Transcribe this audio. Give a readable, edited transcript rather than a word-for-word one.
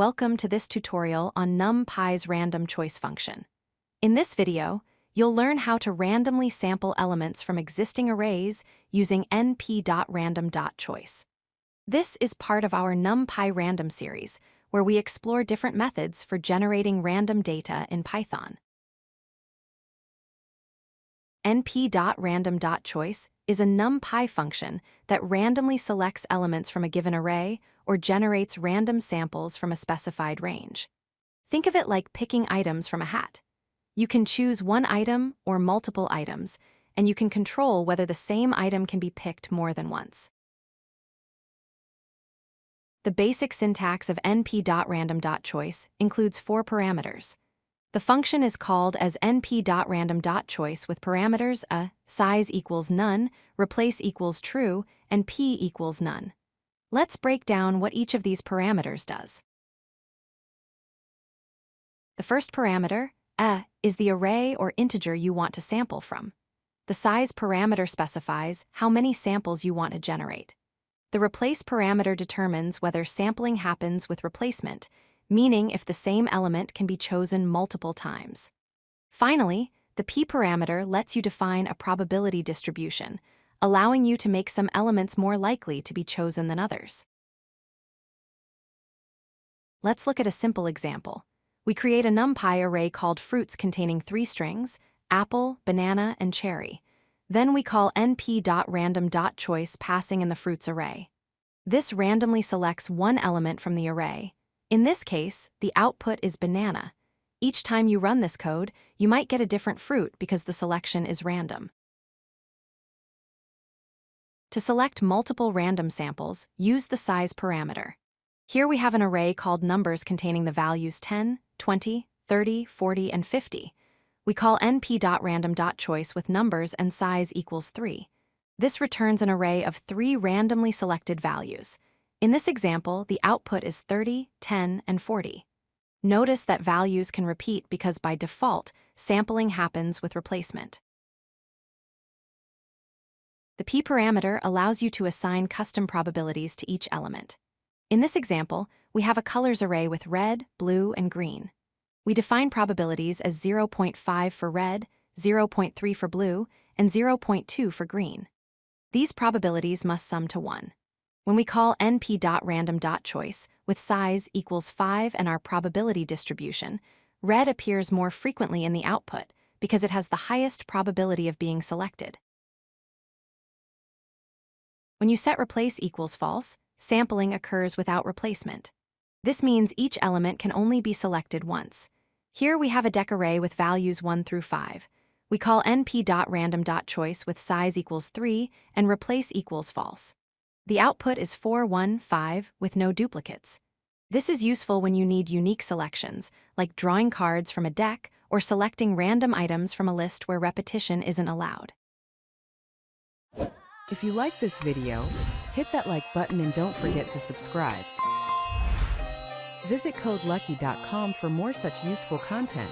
Welcome to this tutorial on NumPy's random choice function. In this video, you'll learn how to randomly sample elements from existing arrays using np.random.choice. This is part of our NumPy Random Series, where we explore different methods for generating random data in Python. np.random.choice is a NumPy function that randomly selects elements from a given array or generates random samples from a specified range. Think of it like picking items from a hat. You can choose one item or multiple items, and you can control whether the same item can be picked more than once. The basic syntax of np.random.choice includes 4 parameters. The function is called as np.random.choice with parameters size equals none, replace equals true, and p equals none. Let's break down what each of these parameters does. The first parameter, is the array or integer you want to sample from. The size parameter specifies how many samples you want to generate. The replace parameter determines whether sampling happens with replacement, meaning if the same element can be chosen multiple times. Finally, the p parameter lets you define a probability distribution, allowing you to make some elements more likely to be chosen than others. Let's look at a simple example. We create a NumPy array called fruits containing 3 strings, apple, banana, and cherry. Then we call np.random.choice passing in the fruits array. This randomly selects one element from the array. In this case, the output is banana. Each time you run this code, you might get a different fruit because the selection is random. To select multiple random samples, use the size parameter. Here we have an array called numbers containing the values 10, 20, 30, 40, and 50. We call np.random.choice with numbers and size equals 3. This returns an array of 3 randomly selected values. In this example, the output is 30, 10, and 40. Notice that values can repeat because by default, sampling happens with replacement. The p parameter allows you to assign custom probabilities to each element. In this example, we have a colors array with red, blue, and green. We define probabilities as 0.5 for red, 0.3 for blue, and 0.2 for green. These probabilities must sum to 1. When we call np.random.choice with size equals 5 and our probability distribution, red appears more frequently in the output because it has the highest probability of being selected. When you set replace equals false, sampling occurs without replacement. This means each element can only be selected once. Here we have a deck array with values 1 through 5. We call np.random.choice with size equals 3 and replace equals false. The output is 4, 1, 5 with no duplicates. This is useful when you need unique selections, like drawing cards from a deck or selecting random items from a list where repetition isn't allowed. If you like this video, hit that like button and don't forget to subscribe. Visit codelucky.com for more such useful content.